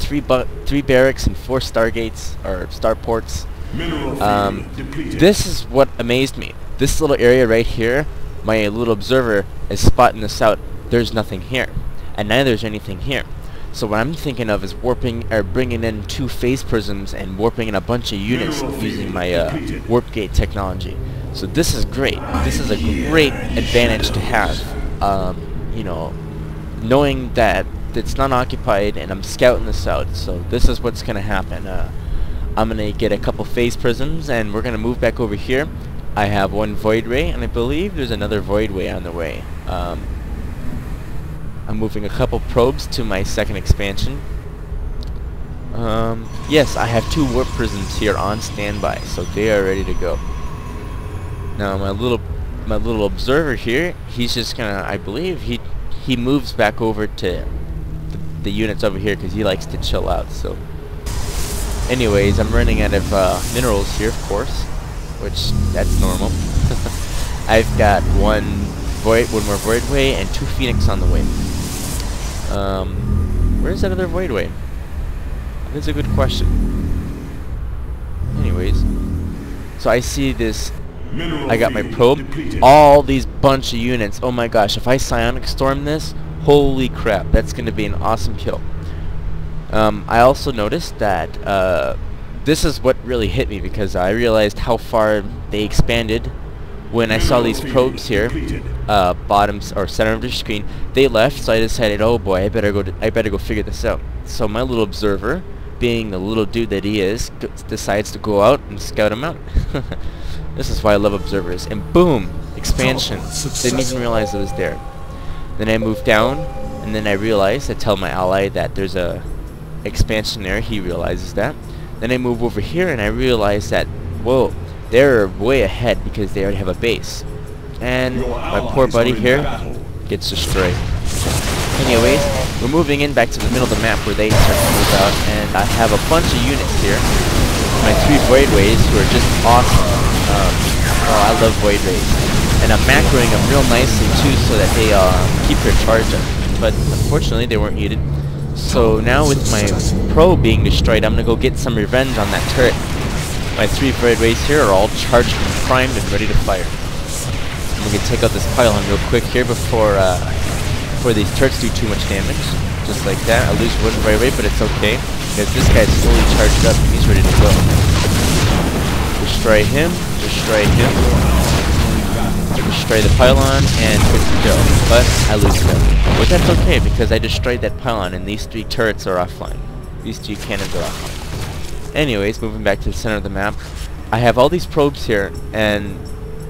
three barracks and 4 stargates or starports. This is what amazed me. This little area right here, my little observer is spotting this out. There's nothing here, and neither is anything here. So what I'm thinking of is warping or bringing in 2 phase prisms and warping in a bunch of units using my warp gate technology. So this is great. This is a great advantage to have. You know, knowing that it's not occupied and I'm scouting this out. So this is what's gonna happen. I'm gonna get a couple phase prisms and we're gonna move back over here. I have 1 void ray and I believe there's another void ray on the way. I'm moving a couple probes to my second expansion. Yes, I have 2 warp prisms here on standby, so they are ready to go. Now my little observer here, he's just gonna, I believe he moves back over to the units over here because he likes to chill out. So anyways, I'm running out of minerals here, of course, which that's normal. I've got one more void way and 2 phoenix on the way. Where's that other void way? That's a good question. Anyways, so I see this. I got my probe. All these bunch of units. Oh my gosh! If I psionic storm this, holy crap! That's going to be an awesome kill. I also noticed that this is what really hit me because I realized how far they expanded when I saw these probes here, bottom or center of the screen. They left, so I decided, oh boy, I better go figure this out. So my little observer, being the little dude that he is, decides to go out and scout him out. This is why I love observers. And boom, expansion. Didn't even realize it was there. Then I moved down, and then I realized, I tell my ally that there's a expansion there. He realizes that. Then I move over here, and I realize that, whoa, they're way ahead because they already have a base. And my poor buddy here gets destroyed. Anyways, we're moving in back to the middle of the map where they start to move out, and I have a bunch of units here. My 3 void rays who are just awesome. Oh, I love void rays. And I'm macroing them real nicely too so that they keep their charge up. But unfortunately they weren't needed. So now with my probe being destroyed, I'm gonna go get some revenge on that turret. My 3 void rays here are all charged and primed and ready to fire. I'm gonna take out this pylon real quick here before these turrets do too much damage. Just like that. I lose 1 void ray, but it's okay because this guy's fully charged up and he's ready to go. Destroy him. Destroy him. Destroy the pylon and good to go. But I lose him. But that's okay because I destroyed that pylon and these 3 turrets are offline. These 3 cannons are offline. Anyways, moving back to the center of the map, I have all these probes here, and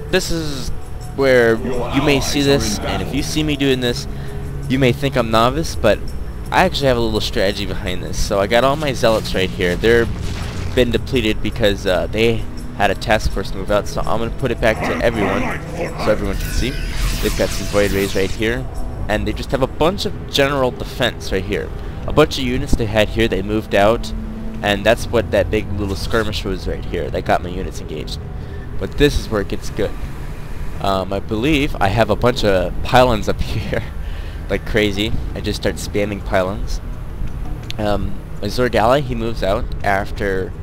this is where you may see this, and if you see me doing this, you may think I'm novice, but I actually have a little strategy behind this. So I got all my zealots right here. They're been depleted because they had a task force move out, so I'm going to put it back to everyone so everyone can see. They've got some void rays right here, and they just have a bunch of general defense right here. A bunch of units they had here, they moved out, and that's what that big little skirmish was right here. That got my units engaged. But this is where it gets good. I believe I have a bunch of pylons up here like crazy. I just start spamming pylons. My Zerg ally, he moves out after.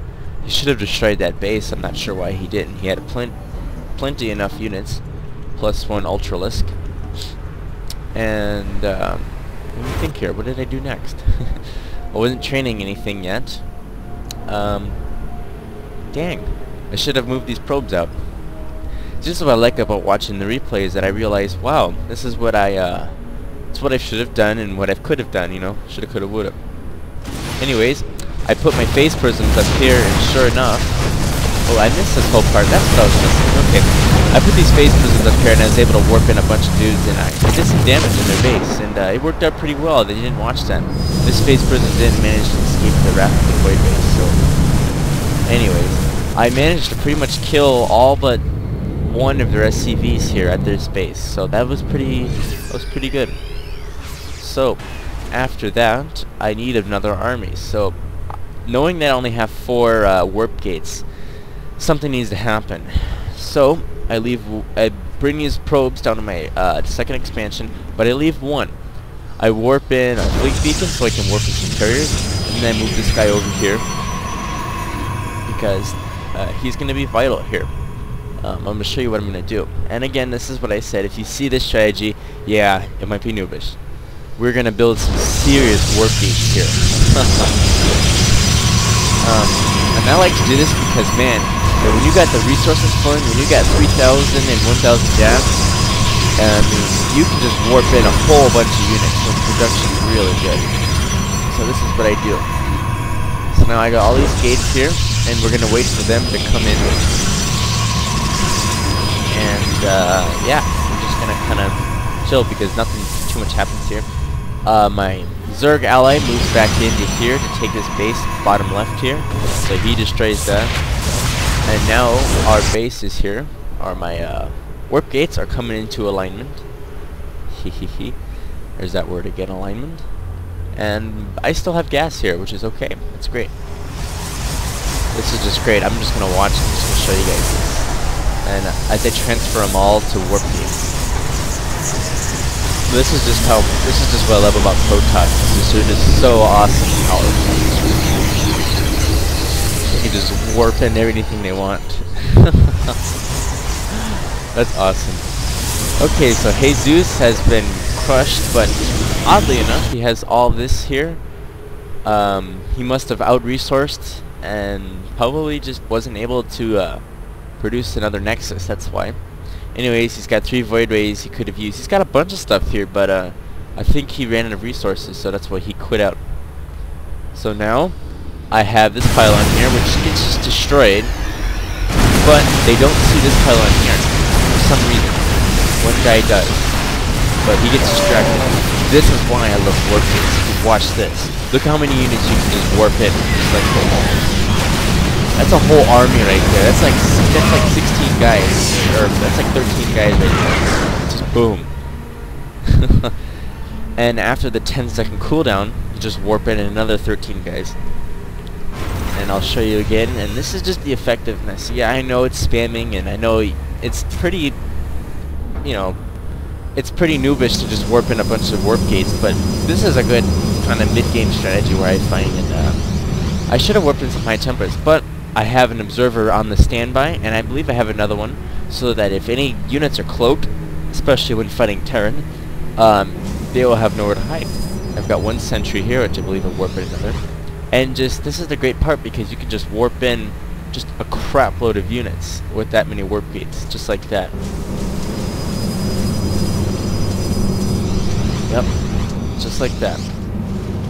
He should have destroyed that base. I'm not sure why he didn't. He had plenty enough units, plus 1 Ultralisk. And let me think here. What did I do next? I wasn't training anything yet. Dang, I should have moved these probes out. This is what I like about watching the replays, that I realize, wow, this is what it's what I should have done and what I could have done. You know, shoulda, coulda, woulda. Anyways, I put my phase prisms up here, and sure enough, oh, I missed this whole part. That's what I was missing. Okay, I put these phase prisms up here, and I was able to warp in a bunch of dudes, and I did some damage in their base, and it worked out pretty well. They didn't watch that. This phase prism didn't manage to escape the wrath of the void base. So, anyways, I managed to pretty much kill all but 1 of their SCVs here at their base. So that was pretty good. So after that, I need another army. So knowing that I only have 4 warp gates, something needs to happen. So I bring these probes down to my second expansion, but I leave 1. I warp in a fleet beacon so I can warp in some carriers, And then move this guy over here, because he's going to be vital here. I'm going to show you what I'm going to do. And again, this is what I said. If you see this strategy, yeah, it might be noobish. We're going to build some serious warp gates here. And I like to do this because, man, when you got the resources flowing, when you got 3,000 and 1,000 gas, you can just warp in a whole bunch of units when production's really good. So this is what I do. So now I got all these gates here, and we're going to wait for them to come in. And yeah, I'm just going to kind of chill because nothing too much happens here. My Zerg ally moves back into here to take this base bottom left here. So he destroys that. And now our base is here. Or my warp gates are coming into alignment. There's that word again, alignment. And I still have gas here, which is okay. That's great. This is just great. I'm just going to watch. I'm just going to show you guys this. And as I transfer them all to warp gates. This is just what I love about Protoss. They're just so awesome and powerful. They can just warp in everything they want. That's awesome. Okay, so HeZeus has been crushed, but oddly enough, he has all this here. He must have out-resourced and probably just wasn't able to produce another Nexus, that's why. Anyways, he's got 3 Void Rays he could have used. He's got a bunch of stuff here, but I think he ran out of resources, so that's why he quit out. So now, I have this pylon here, which gets just destroyed, but they don't see this pylon here, for some reason. One guy does, but he gets distracted. This is why I love warp gates. Watch this. Look how many units you can just warp in, just like this. That's a whole army right there. That's like 16 guys, or that's like 13 guys right there. Just boom. And after the 10-second cooldown, you just warp in another 13 guys. And I'll show you again. And this is just the effectiveness. Yeah, I know it's spamming, and I know it's pretty, you know, it's pretty noobish to just warp in a bunch of warp gates. But this is a good kind of mid-game strategy where I find it. I should have warped in some high temperatures, but I have an observer on the standby, and I believe I have another one, so that if any units are cloaked, especially when fighting Terran, they will have nowhere to hide. I've got 1 sentry here, which I believe will warp in another. And just, this is the great part, because you can just warp in just a crap load of units with that many warp gates, just like that. Yep, just like that.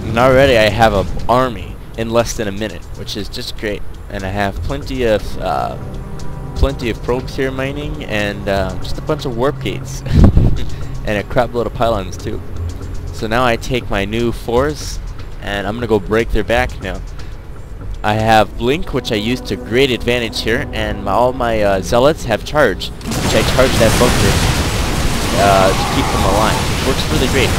And already I have an army in less than a minute, which is just great. And I have plenty of probes here mining, and just a bunch of warp gates, and a crap load of pylons too. So now I take my new 4s, and I'm gonna go break their back now. I have blink, which I use to great advantage here, and all my zealots have charge, which I charge that bunker to keep them alive. It works really great.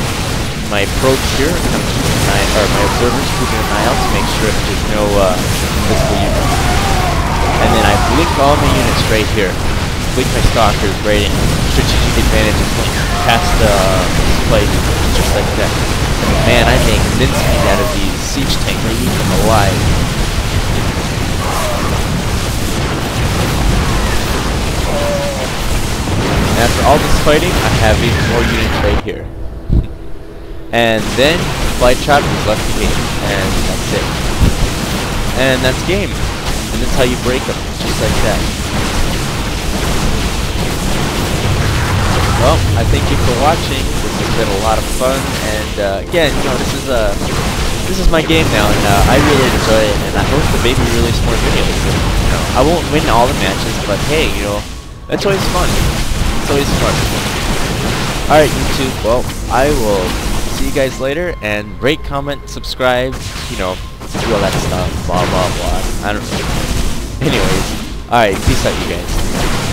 My probes here, my observers keeping an eye out to make sure that there's no physical units. And then I blink all my units right here. Blink my stalkers right in. Strategic advantage of past the plate, just like that. And man, I make mincemeat out of these siege tanks. I eat them alive. And after all this fighting, I have even more units right here. And then flytrap is left to game, and that's it. And that's game. And that's how you break them, just like that. Well, I thank you for watching. This has been a lot of fun, and again, you know, this is my game now, and I really enjoy it, and I hope to maybe release more videos. You know, I won't win all the matches, but hey, you know, that's always fun. It's always fun. All right, YouTube. Well, I will see you guys later, and rate, comment, subscribe, you know, do all that stuff, blah blah blah. I don't know. Anyways, alright, peace out you guys.